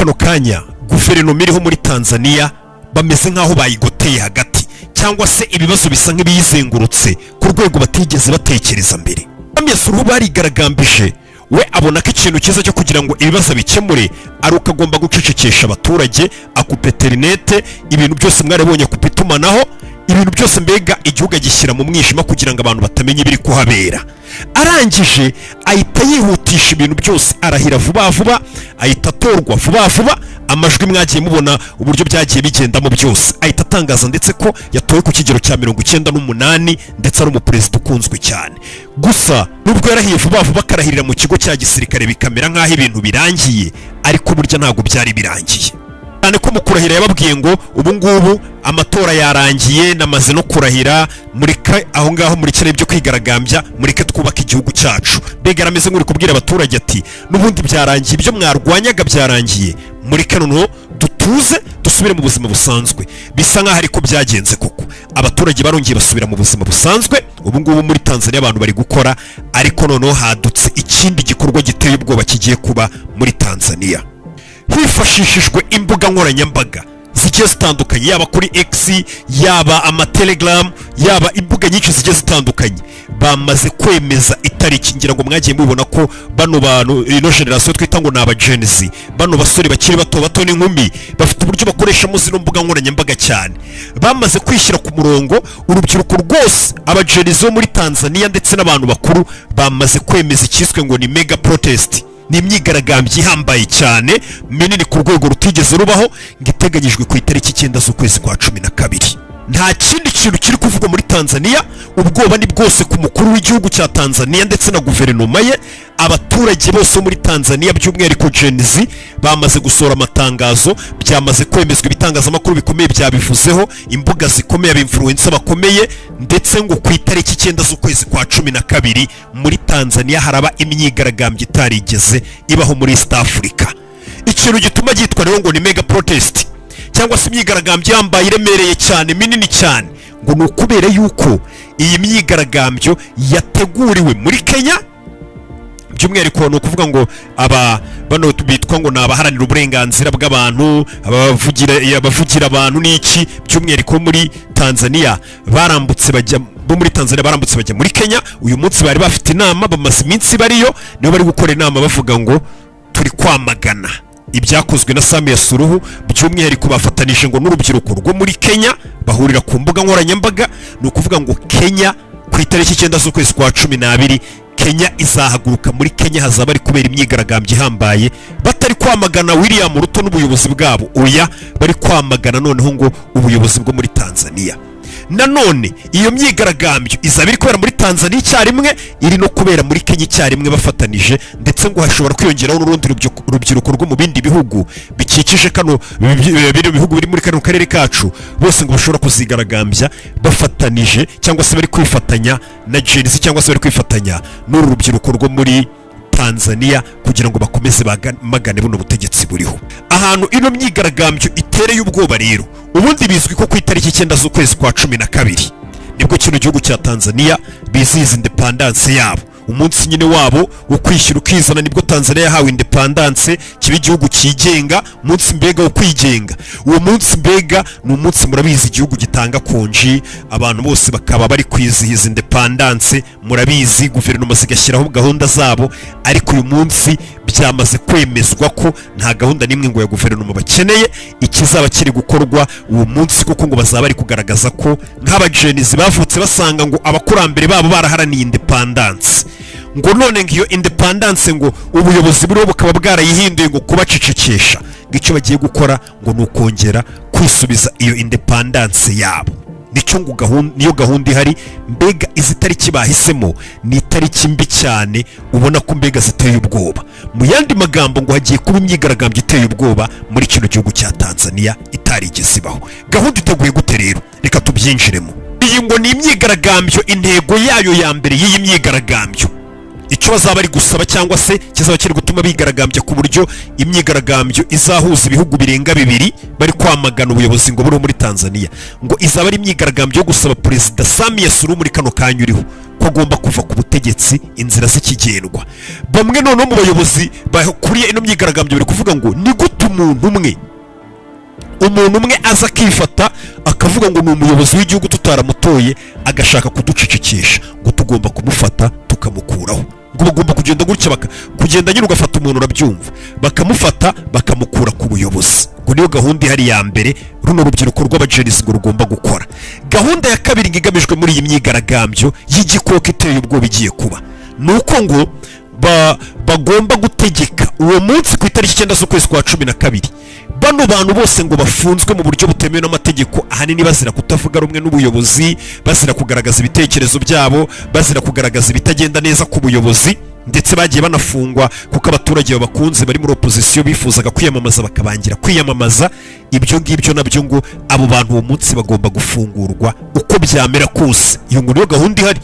kano kanya guverinoma iriho muri Tanzania bameze nkaho bayigoteye hagati cyangwa se ibibazo bisa nk'ibiyizengurutse ku rwego batigeze batekereza mbere. Bamyasuruhu barigaragambije we abona ko ikintu cyiza cyo kugira ngo ibibazo bikemure ari ukagomba gucecekesha abaturage, akupa interinete, ibintu byose mwarabonye akupa itumanaho, ibintu byose mbega igihugu gishyira mu mwijima kugira ngo abantu batamenye ibiri kuhabera. Arangije ahita yihutisha ibintu byose, arahira vuba vuba, ahita atorwa vuba vuba, amajwi mwagiye mubona uburyo byagiye bigendamo byose, ahita atangaza ndetse ko yatowe ku kigero cya 98 ndetse ari umuperezida ukunzwe cyane. Gusa nubwo yarahiye vuba vuba akarahirira mu kigo cya gisirikare bikamera nk'aho ibintu birangiye, ariko burya ntabwo byari birangiye cyane ko mu kurahira yababwiye ngo ubu ngubu amatora yarangiye, namaze no kurahira, mureke aho ngaho murikire ibyo kwigaragambya, mureke twubaka igihugu cyacu. Mbega arameze nk'uri kubwira abaturage ati n'ubundi byarangiye, ibyo mwarwanyaga byarangiye, mureke noneho dutuze dusubire mu buzima busanzwe. Bisa nk'aho ariko byagenze koko, abaturage barongeye basubira mu buzima busanzwe. Ubu ngubu muri Tanzania abantu bari gukora, ariko noneho hadutse ikindi gikorwa giteye ubwoba kigiye kuba muri Tanzania. Hifashishijwe imbuga nkoranyambaga zigiye zitandukanye, yaba kuri X, yaba amatelegram, yaba imbuga nyinshi zigiye zitandukanye, bamaze kwemeza itariki. Ngira ngo mwagiye mubona ko bano bantu ino generation twita ngo n'abagenzi, bano basore bakiri bato n'inkumi bafite uburyo bakoreshamo zino mbuga nkoranyambaga cyane, bamaze kwishyira ku murongo. Urubyiruko rwose, abagenzi bo muri Tanzania ndetse n'abantu bakuru bamaze kwemeza ikiswe ngo ni mega protest. Ni imyigaragambyo ihambaye cyane, minini ku rwego rutigeze rubaho, ngiteganyijwe ku itariki 9 z'ukwezi kwa 12. Nta kindi kintu kiri kuvugwa muri Tanzania, ubwoba ni bwose ku mukuru w'igihugu cya Tanzania ndetse na guverinoma ye. Abaturage bose muri Tanzania by'umwihariko genzi bamaze gusora amatangazo, byamaze kwemezwa, ibitangazamakuru bikomeye byabivuzeho, imbuga zikomeye, abinfluencer bakomeye, ndetse ngo ku itariki 9 z'ukwezi kwa 12 muri Tanzania haraba imyigaragambyo itarigeze ibaho muri East Africa. Ikintu gituma gitwa rero ngo ni mega protest cyangwa se imyigaragambyo yambaye iremereye cyane, minini cyane, ngo ni ukubera yuko iyi myigaragambyo yateguriwe muri Kenya. By'umwihariko ni ukuvuga ngo bano bitwa ngo nabaharanira uburenganzira bw'abantu, abavugira abantu n'iki, by'umwihariko muri Tanzania barambutse bajya muri Kenya. Uyu munsi bari bafite inama, bamaze iminsi bariyo, niyo bari gukora inama bavuga ngo turi kwamagana ibyakozwe na Murii, by'umwihariko bafatanije ngo n'urubyiruko rwo muri Kenya bahurira ku mbuga nkoranyambaga. Ni ukuvuga ngo Kenya ku itariki 9 z'ukwezi kwa 12 Kenya izahaguruka. Muri Kenya hazaba ari kubera imyigaragambyo ihambaye, batari kwamagana William Ruto n'ubuyobozi bwabo, oya, bari kwamagana noneho ngo ubuyobozi bwo muri Tanzania. Nanone iyo myigaragambyo izaba iri kubera muri Tanzania icyarimwe, iri no kubera muri Kenya icyarimwe bafatanije, ndetse ngo hashobora kwiyongeraho n'urundi rubyiruko rwo mu bindi bihugu bikikije kano bihugu biri muri kano karere kacu, bose ngo bashobora kuzigaragambya bafatanije, cyangwa se bari kwifatanya na genzi, cyangwa se bari kwifatanya n'uru rubyiruko rwo muri Tanzania kugira ngo bakomeze magane buno butegetsi buriho. Ahantu ino myigaragambyo itereye ubwoba rero, ubundi bizwi ko ku itariki 9 z'ukwezi kwa 12 nibwo kino gihugu cya Tanzania bizihiza independence yabo, umunsi nyine wabo wo kwishyura ukizana. Nibwo Tanzania yahawe independence, kiba igihugu cyigenga, umunsi mbega wo kwigenga. Uwo munsi mbega ni umunsi murabizi igihugu gitanga konji, abantu bose bakaba bari kwizihiza independence. Murabizi guverinoma zigashyiraho gahunda zabo, ariko uyu munsi byamaze kwemezwa ko nta gahunda n'imwe ngo ya guverinoma bakeneye ikizaba kiri gukorwa uwo munsi, kuko ngo bazaba bari kugaragaza ko nk'abagenzi bavutse basanga ngo abakurambere babo baraharaniye independence, ngo none ngiyo independence ngo ubuyobozi buriho bukaba bwarayihinduye ngo kubacecekesha. Ngicyo bagiye gukora ngo ni ukongera kwisubiza iyo independence yabo. Nicyo ngo niyo gahunda ihari. Mbega izi tariki bahisemo ni itariki mbi cyane, ubona ko mbega ziteye ubwoba. Mu yandi magambo ngo hagiye kuba imyigaragambyo iteye ubwoba muri kino gihugu cya Tanzania itarigeze ibaho. Gahunda iteguye gute rero? Reka tubyinjiremo. Iyi ngo ni imyigaragambyo, intego yayo ya mbere y'iyi myigaragambyo, icyo bazaba ari gusaba cyangwa se kizaba kiri gutuma bigaragambya ku buryo imyigaragambyo izahuza ibihugu birenga 2 bari kwamagana ubuyobozi ngo buri muri Tanzania, ngo izaba ari imyigaragambyo yo gusaba Perezida Murii muri kano kanya uriho ko agomba kuva ku butegetsi inzira zikigendwa. Bamwe noneho mu bayobozi bakuriye ino myigaragambyo bari kuvuga ngo ni gute gufata umuntu umwe aza akifata akavuga ngo ni umuyobozi w'igihugu tutaramutoye agashaka kuducecekesha ngo tugomba kumufata tukamukuraho, ngo bagomba kugenda gutya kugenda nyine ugafata umuntu urabyumva bakamufata bakamukura ku buyobozi, ngo niyo gahunda ihari ya mbere runo rubyiruko rw'abagenzi ngo rugomba gukora. Gahunda ya kabiri igamijwe muri iyi myigaragambyo y'igikoko iteye ubwoba igiye kuba nuko ngo bagomba gutegeka uwo munsi ku itariki 9 z'ukwezi kwa 12 bano bantu bose ngo bafunzwe mu buryo butemewe n'amategeko, ahanini bazira kutavuga rumwe n'ubuyobozi, bazira kugaragaza ibitekerezo byabo, bazira kugaragaza ibitagenda neza ku buyobozi, ndetse bagiye banafungwa kuko abaturage babakunze bari muri opposition bifuzaga kwiyamamaza bakabangira kwiyamamaza. Ibyo ngibyo nabyo ngo abo bantu uwo munsi bagomba gufungurwa uko byamera kose. Iyo ngo niyo gahunda ihari,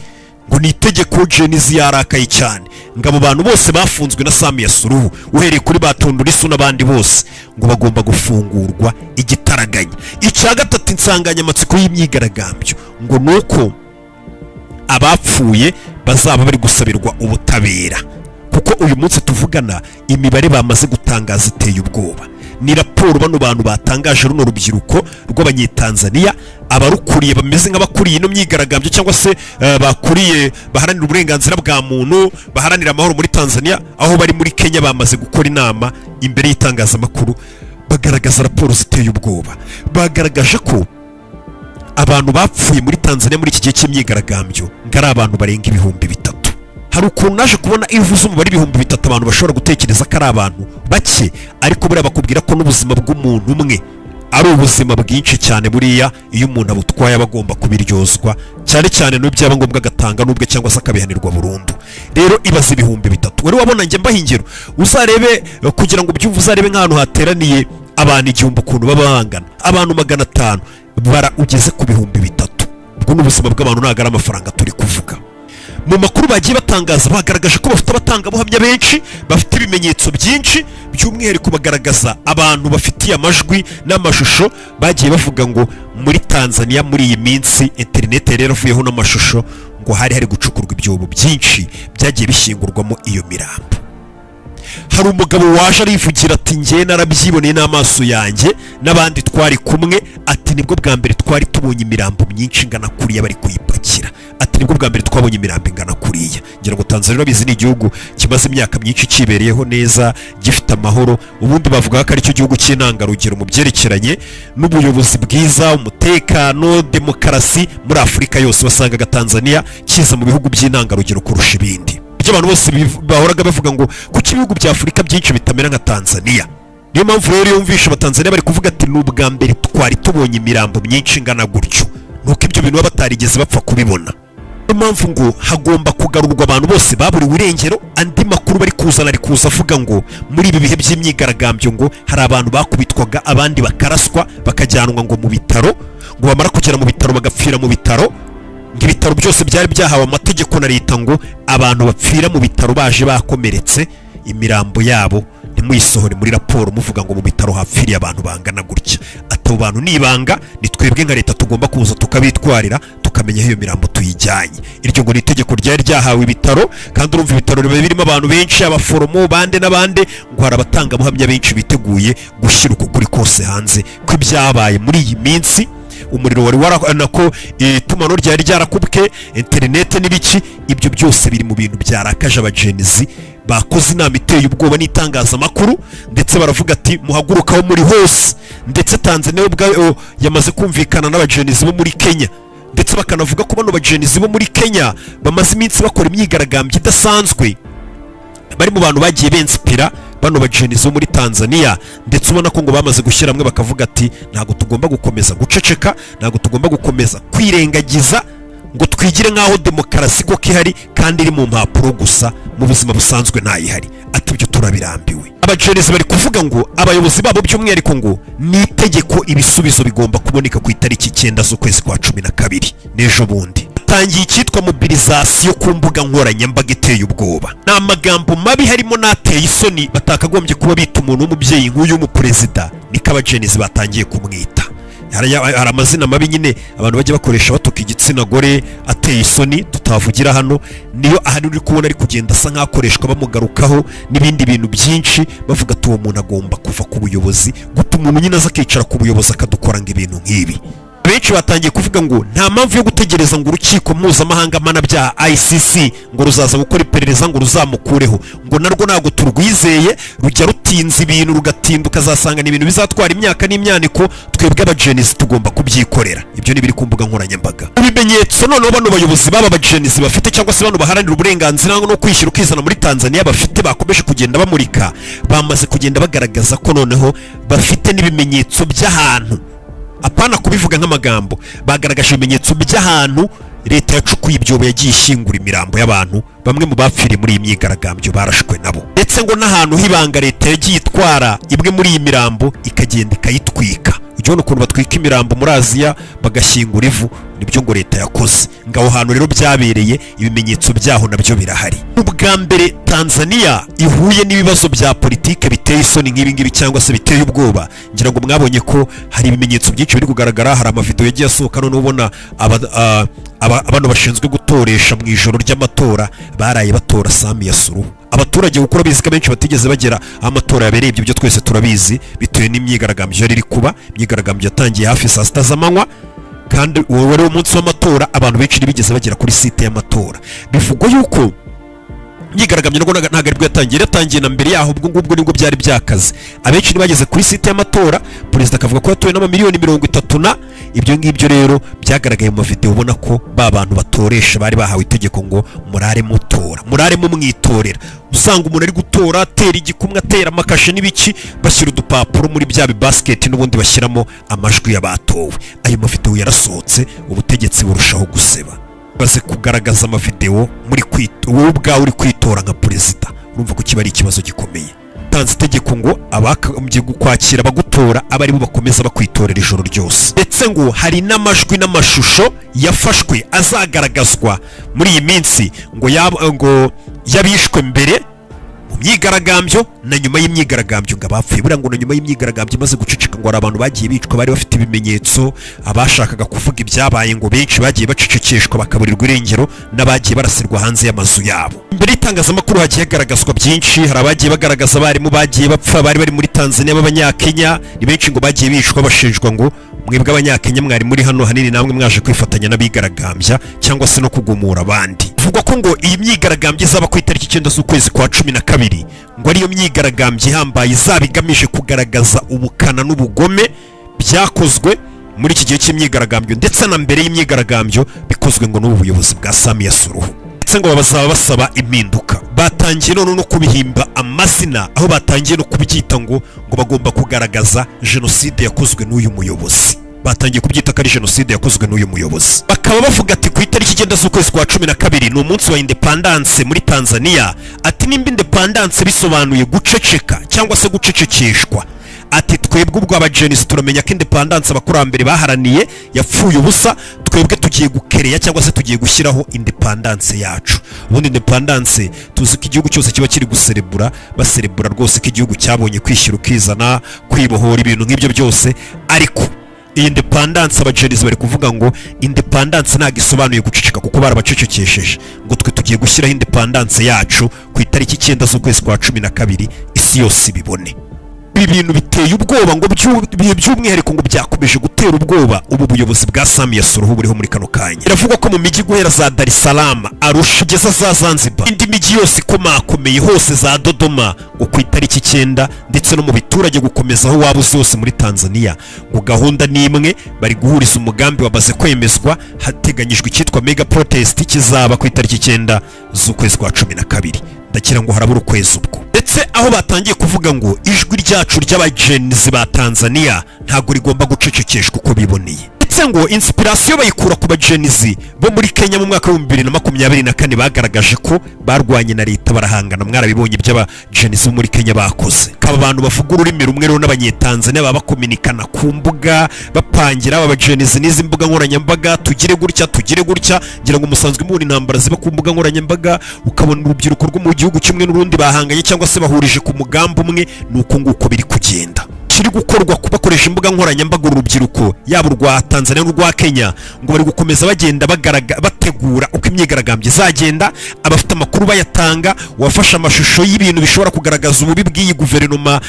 ngo ni itegeko Jenizi yarakaye cyane, ngo abo bantu bose bafunzwe na Samia Suluhu uhereye kuri Batundurisu n'abandi bose ngo bagomba gufungurwa igitaraganya. Icya gatatu insanganyamatsiko y'imyigaragambyo ngo nuko abapfuye bazaba bari gusabirwa ubutabera, kuko uyu munsi tuvugana imibare bamaze gutangaza iteye ubwoba. Ni raporo bano bantu batangaje runo rubyiruko rw'abanyetanzania abarukuriye bameze nk'abakuriye ino myigaragambyo cyangwa se bakuriye baharanira uburenganzira bwa muntu, baharanira amahoro muri Tanzania, aho bari muri Kenya bamaze gukora inama imbere y'itangazamakuru bagaragaza raporo ziteye ubwoba. Bagaragaje ko abantu bapfuye muri Tanzania muri iki gihe cy'imyigaragambyo ngari abantu barenga 3,000. Hari ukuntu naje kubona ivuze umubare 3,000 abantu bashobora gutekereza ko ari abantu bake, ariko buriya bakubwira ko n'ubuzima bw'umuntu umwe ari ubuzima bwinshi cyane. Buriya iyo umuntu abutwaye abagomba kubiryozwa cyane cyane n'ubyaba ngombwa agatanga n'ubwe cyangwa se akabihanirwa burundu. Rero ibaze 3,000. Wari wabona njye mbahingiro uzarebe kugira ngo byumve, uzarebe nk'ahantu hateraniye abantu 1,000 ukuntu baba bangana, abantu 500 bara ugeze ku 3,000. Ubwo n'ubuzima bw'abantu ntago ari amafaranga turi kuvuga. Mu makuru bagiye batangaza bagaragaje ko bafite abatangabuhamya benshi, bafite ibimenyetso byinshi, by'umwihariko bagaragaza abantu bafitiye amajwi n'amashusho bagiye bavuga ngo muri Tanzania muri iyi minsi internet rero vuyeho n'amashusho ngo hari gucukurwa ibyobo byinshi byagiye bishyingurwamo iyo mirambo. Hari umugabo waje arivugira ati njye narabyiboneye n'amaso yanjye n'abandi twari kumwe, ati nibwo bwa mbere twari tubonye imirambo myinshi ingana kuriya bari kuyipakira, ati nibwo bwa mbere twabonye imirambo ingana kuriya. Ngira ngo Tanzania bizi ni igihugu kimaze imyaka myinshi cibereyeho neza gifite amahoro, ubundi bavuga ko ari cyo gihugu cy'intangarugero mu byerekeranye n'ubuyobozi bwiza, umutekano, demokarasi muri Afurika yose. Wasangaga Tanzania kiza mu bihugu by'intangarugero kurusha ibindi. Abantu bose bahoraga bavuga ngo kuki ibihugu bya Afurika byinshi bitamera nka Tanzania. Niyo mpamvu rero yumvisha abatanzania bari kuvuga ati n'ubwa mbere twari tubonye imirambo myinshi ingana gutyo, nuko ibyo bintu batarigeze bapfa kubibona. Niyo mpamvu ngo hagomba kugarurwa abantu bose baburiwe irengero. Andi makuru bari kuzana ari kuza avuga ngo muri ibi bihe by'imyigaragambyo ngo hari abantu bakubitwaga, abandi bakaraswa bakajyanwa ngo mu bitaro, ngo bamara kugera mu bitaro bagapfira mu bitaro. Ibitaro byose byari byahawe amategeko na leta ngo abantu bapfira mu bitaro baje bakomeretse imirambo yabo ntimuyisohore muri raporo muvuga ngo mu bitaro hapfiriye abantu bangana gutya. Ati abo bantu nibanga ni twebwe nka leta tugomba kuza tukabitwarira tukamenya iyo mirambo tuyijyanye. Iryo ngo ni itegeko ryari ryahawe ibitaro, kandi urumva ibitaro birimo abantu benshi, abaforomo bande n'abande, ngo hari abatangabuhamya benshi biteguye gushyira ukuri kose hanze ko ibyabaye muri iyi minsi. Umuriro wari waranako itumano ryari ryarakubwe, internet n'ibiki, ibyo byose biri mu bintu byarakaje abagenzi bakoze inama iteye ubwoba n'itangazamakuru, ndetse baravuga ati muhagurukaho muri hose. Ndetse Tanzania ubwayo yamaze kumvikana n'abagenzi bo muri Kenya, ndetse bakanavuga ko bano bagenzi bo muri Kenya bamaze iminsi bakora imyigaragambyo idasanzwe, bari mu bantu bagiye benspira bano bagenzi bo muri Tanzania. Ndetse ubona ko ngo bamaze gushyira hamwe bakavuga ati ntago tugomba gukomeza guceceka, ntago tugomba gukomeza kwirengagiza ngo twigire nkaho demokarasi ko kihari kandi iri mu mpapuro gusa, mu buzima busanzwe ntayihari. Ati ibyo turabirambiwe. Abagenzi bari kuvuga ngo abayobozi babo by'umwihariko ngo ni itegeko ibisubizo bigomba kuboneka ku itariki 9 z'ukwezi kwa 12 n'ejo bundi. Tangiye cyitwa mobilisation ku mbuga nkoranyambaga iteye ubwoba. Nta magambo mabi harimo nateye isoni batakagombye kuba bita umuntu w'umubyeyi nk'uyu w'umuperezida, niko abagenzi batangiye kumwita. Hari amazina mabi nyine abantu bajya bakoresha batuka igitsina y'igitsina gore ateye isoni tutavugira hano, niyo ahari uri kubona ari kugenda asa nk'akoreshwa bamugarukaho n'ibindi bintu byinshi bavuga ati uwo muntu agomba kuva ku buyobozi, guta umuntu nyine aza akicara ku buyobozi akadukora ngo ibintu nk'ibi. Benshi batangiye kuvuga ngo nta mpamvu yo gutegereza ngo urukiko mpuzamahanga mpanabyaha ICC ngo ruzaza gukora iperereza ngo ruzamukureho, ngo narwo ntabwo turwizeye, rujya rutinza ibintu rugatinda ukazasanga ni ibintu bizatwara imyaka n'imyaniko, twebwe abagenzi tugomba kubyikorera. Ibyo ni biri ku mbuga nkoranyambaga. Ibimenyetso noneho bano bayobozi baba abagenzi bafite cyangwa se bano baharanira uburenganzira no kwishyira ukizana muri Tanzania bafite bakomeje kugenda bamurika, bamaze kugenda bagaragaza ko noneho bafite n'ibimenyetso by'ahantu, apana kubivuga nk'amagambo, bagaragaje ibimenyetso by'ahantu leta yacukuye ibyobo yagiye ishingura imirambo y'abantu bamwe mu bapfiriye muri iyi myigaragambyo barashwe nabo, ndetse ngo n'ahantu h'ibanga leta yagiye itwara imwe muri iyi mirambo ikagenda ikayitwika. Ujya ubona ukuntu batwika imirambo muri Aziya bagashyingura ivu, nibyo ngo leta yakoze. Ngaho hantu rero byabereye, ibimenyetso byaho nabyo birahari. Ubwa mbere Tanzania ihuye n'ibibazo bya politike biteye isoni nk'ibi ngibi cyangwa se biteye ubwoba, ngira ngo mwabonye ko hari ibimenyetso byinshi biri kugaragara. Hari amavideo yagiye asohoka none ubona abantu bashinzwe gutoresha mu ijoro ry'amatora baraye batora Samia Suluhu. Abaturage gukora bizika benshi batigeze bagera amatora yabereye, ibyo twese turabizi, bitewe n'imyigaragambyo yari kuba. Imyigaragambyo yatangiye hafi saa 6 z'amanywa, kandi uwo wari umunsi w'amatora abantu benshi ntibigeze bagera kuri site y'amatora. Bivugwa yuko imyigaragambyo ntabwo aribwo yatangiye na mbere yaho, ubwo ngubwo nibwo byari byakaze. Abenshi ntibageze kuri site y'amatora, perezida akavuga ko yatowe n'amamiliyoni 30 na ibyo ngibyo rero byagaragaye mu mavideo, ubona ko ba bantu batoresha bari bahawe itegeko ngo murare mutora, murare mumwitorera. Usanga umuntu ari gutora atera igikumwe, atera amakashe n'ibiki, bashyira udupapuro muri bya basket n'ubundi bashyiramo amajwi y'abatowe. Ayo mavideo yarasohotse, ubutegetsi burushaho guseba, baze kugaragaza amavideo muri wowe ubwawe uri kwitora nka perezida. Urumva ko kiba ari ikibazo gikomeye. Tanze itegeko ngo abakambye gukwakira bagutora abari bo bakomeza bakwitorera ijoro ryose, ndetse ngo hari n'amajwi n'amashusho yafashwe azagaragazwa muri iyi minsi ngo yabishwe mbere mu myigaragambyo na nyuma y'imyigaragambyo ngo abapfuye. Buriya ngo na nyuma y'imyigaragambyo imaze guceceka ngo hari abantu bagiye bicwa bari bafite ibimenyetso, abashakaga kuvuga ibyabaye ngo benshi bagiye bacecekeshwa bakaburirwa irengero, n'abagiye barasirwa hanze y'amazu yabo. Imbere y'itangazamakuru hagiye hagaragazwa byinshi, hari abagiye bagaragaza abarimu bagiye bapfa bari bari muri Tanzania b'Abanyakenya, ni benshi ngo bagiye bicwa bashinjwa ngo mwebwe Abanyakenya mwari muri hano hanini namwe mwaje kwifatanya n'abigaragambya cyangwa se no kugumura abandi. Bivugwa ko ngo iyi myigaragambyo izaba ku itariki 9 z'ukwezi kwa 12, ngo ariyo myigaragambyo ihambaye izaba igamije kugaragaza ubukana n'ubugome byakozwe muri iki gihe cy'imyigaragambyo, ndetse na mbere y'imyigaragambyo bikozwe ngo n'ubu buyobozi bwa Samia Suluhu, ndetse ngo bazaba basaba impinduka. Batangiye none no kubihimba amazina, aho batangiye no kubyita ngo bagomba kugaragaza jenoside yakozwe n'uyu muyobozi. Batangiye kubyita ko ari jenoside yakozwe n'uyu muyobozi. Bakaba bavuga ati ku itariki 9 z'ukwezi kwa 12 ni umunsi wa independence muri Tanzania. Ati nimba independence bisobanuye guceceka cyangwa se gucecekeshwa, ati twebwe ubwo abagenzi turamenya ko independence abakurambere baharaniye yapfuye ubusa, twebwe tugiye gukereya cyangwa se tugiye gushyiraho independence yacu. Ubundi independence tuzi ko igihugu cyose kiba kiri guserebura, baserebura rwose ko igihugu cyabonye kwishyira ukizana, kwibohora ibintu nk'ibyo byose. Ariko iyi independence abagenzi bari kuvuga ngo independence ntabwo isobanuye guceceka, kuko barabacecekesheje. Ngo twe tugiye gushyiraho independence yacu ku itariki 9 z'ukwezi kwa 12 isi yose ibibone. Ibi bintu biteye ubwoba ngo by'umwihariko ngo byakomeje gutera ubwoba ubu buyobozi bwa Samia Suluhu buriho muri kano kanya. Biravugwa ko mu mijyi guhera za Dar es Salaam, Arusha, ugeza za Zanzibar, indi mijyi yose ikomakomeye hose za Dodoma, ngo ku itariki 9, ndetse no mu biturage gukomeza aho waba zose muri Tanzania, ngo gahunda n'imwe bari guhuriza umugambi wamaze kwemezwa, hateganyijwe icyitwa mega protest kizaba ku itariki 9 z'ukwezi kwa 12. Ndakira ngo harabura ukwezi ubwo, ndetse aho batangiye kuvuga ngo ijwi ryacu ry'abagenzi ba Tanzania ntabwo rigomba gucecekeshwa uko biboneye. Ndetse ngo inspiration bayikura ku bagenzi bo muri Kenya mu mwaka wa 2024 bagaragaje ko barwanye na leta barahangana. Mwarabibonye by'abagenzi bo muri Kenya bakoze. Kaba abantu bavuga ururimi rumwe rero n'abanyetanzania baba bakominikana ku mbuga bapangira abagenzi n'izi mbuga nkoranyambaga, tugire gutya. Ngira ngo umusanzwe mubona intambara ziba ku mbuga nkoranyambaga, ukabona urubyiruko rwo mu gihugu kimwe n'urundi bahanganye cyangwa se bahurije ku mugambi umwe, nuko nguko biri kugenda. biri gukorwa bakoresha imbuga nkoranyambaga urubyiruko yaba urwa Tanzania n'urwa Kenya ngo bari gukomeza bagenda bategura uko imyigaragambyo izagenda, abafite amakuru bayatanga, wafasha amashusho y'ibintu bishobora kugaragaza ububi bw'iyi guverinoma,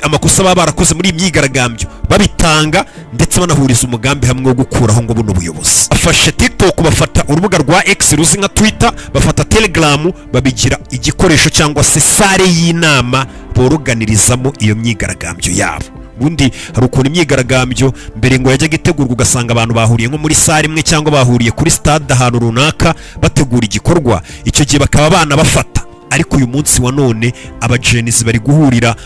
amakosa baba barakoze muri imyigaragambyo babitanga, ndetse banahuriza umugambi hamwe wo gukuraho ngo buno buyobozi. Bafashe TikTok, bafata urubuga rwa X ruzi nka Twitter, bafata Telegram, babigira igikoresho cyangwa se sare y'inama boroganirizamo iyo myigaragambyo yabo. Ubundi hari ukuntu imyigaragambyo mbere ngo yajyaga itegurwa ugasanga abantu bahuriye nko muri sare imwe cyangwa bahuriye kuri stade ahantu runaka bategura igikorwa, icyo gihe bakaba bana bafata. Ariko uyu munsi wa none abagenzi bari guhurira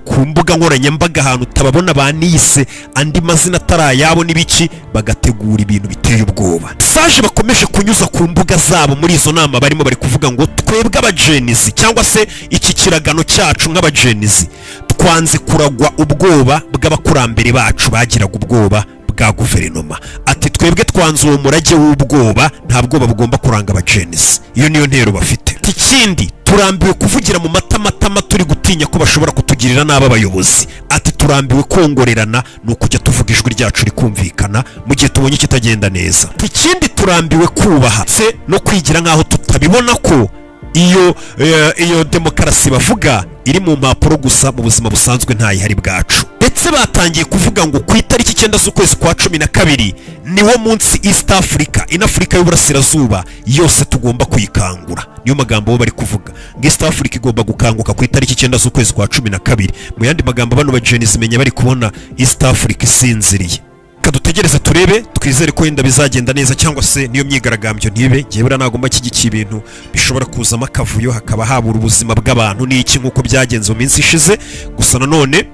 ku mbuga nkoranyambaga ahantu utababona banise andi mazina atarayabo n'ibiki, bagategura ibintu biteye ubwoba. Saje bakomeje kunyuza ku mbuga zabo muri izo nama barimo bari kuvuga ngo twebwe abagenzi cyangwa se iki kiragano cyacu nk'abagenzi twanze kuragwa ubwoba bw'abakurambere bacu bagiraga ubwoba bwa guverinoma. Ati twebwe twanze uwo murage w'ubwoba, nta bwoba bugomba kuranga abagenzi. Iyo niyo ntero bafite. Ikindi, turambiwe kuvugira mu matamatama turi gutinya ko bashobora kutugirira nabi abayobozi. Ati turambiwe kongorerana no kujya tuvuga ijwi ryacu rikumvikana mu gihe tubonye kitagenda neza. Ikindi, turambiwe kubaha se no kwigira nkaho tutabibona ko iyo demokarasi bavuga iri mu mpapuro gusa, mu buzima busanzwe ntayihari bwacu. Ndetse batangiye kuvuga ngo ku itariki 9 z'ukwezi kwa 12 niwo munsi East Africa, in Africa y'uburasirazuba yose tugomba kuyikangura. Niyo magambo bo bari kuvuga ngo East Africa igomba gukanguka ku itariki 9 z'ukwezi kwa 12. Mu yandi magambo bano bagenzi menya bari kubona East Africa isinziriye. Kadutegereza turebe, twizere ko yenda bizagenda neza cyangwa se niyo myigaragambyo ntibe. Ngiye bura nagomba kigiki ibintu bishobora kuzama akavuyo hakaba habura ubuzima bw'abantu n'iki nkuko byagenze mu minsi ishize. Gusa nanone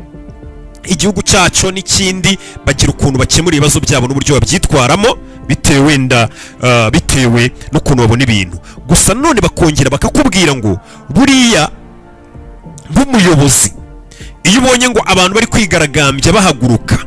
igihugu cyacu n'ikindi bagira ukuntu bakemura ibibazo byabo n'uburyo babyitwaramo bitewe n'ukuntu babona ibintu. Gusa none bakongera bakakubwira ngo buriya nk'umuyobozi iyo ubonye ngo abantu bari kwigaragambya bahaguruka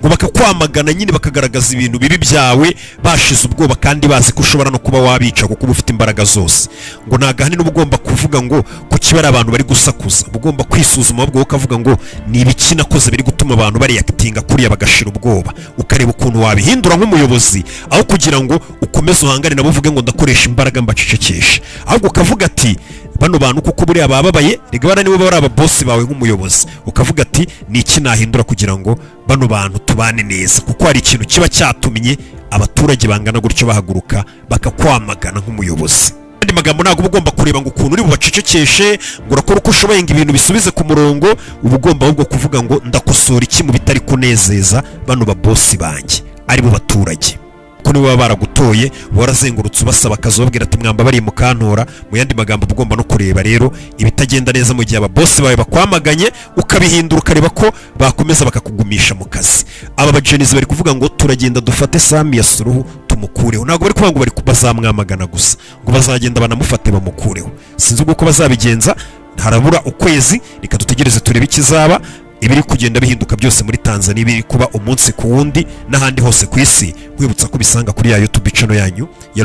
ngo bakakwamagana nyine bakagaragaza ibintu bibi byawe, bashize ubwoba kandi bazi ko ushobora no kuba wabica kuko ufite imbaraga zose, ngo nagahani n'ubugomba kuvuga ngo ku kibara abantu bari gusakuza, ugomba kwisuzuma ahubwo ukavuga ngo ni ibiki nakoze biri gutuma abantu bari yakitinga kuriya bagashira ubwoba, ukareba ukuntu wabihindura nk'umuyobozi, aho kugira ngo ukomeze uhangane nabo uvuge ngo ndakoresha imbaraga mbacecekeshe, ahubwo ukavuga ati bano bantu kuko buriya bababaye, rega bana nibo bari ababosi bawe nk'umuyobozi, ukavuga ati ni iki nahindura kugira ngo bano bantu tubane neza, kuko hari ikintu kiba cyatumye abaturage bangana gutyo bahaguruka bakakwamagana nk'umuyobozi. Andi magambo ntabwo ugomba kureba ngo ukuntu uri bubacecekeshe ngo urakora uko ushoboye ngo ibintu bisubize ku murongo, uba ugomba ahubwo kuvuga ngo ndakosora iki mu bitari kunezeza bano babosi banjye ari bo baturage. Ko niwe baba baragutoye warazengurutse ubasaba akazi babwira ati mwamba bari mu kantora. Mu yandi magambo ugomba no kureba rero ibitagenda neza mu gihe ababosi bawe bakwamaganye, ukabihindura ukareba ko bakomeza bakakugumisha mu kazi. Aba bagenzi bari kuvuga ngo turagenda dufate Samia Suluhu tumukureho, ntabwo bari kuvuga ngo bari bazamwamagana gusa, ngo bazagenda banamufate bamukureho. Sinzi uko bazabigenza, harabura ukwezi, reka dutegereze turebe ikizaba. Ibiri kugenda bihinduka byose muri Tanzania biri kuba umunsi ku wundi n'ahandi hose ku isi. Kwibutsa ko bisanga kuri ya YouTube channel yanyu ya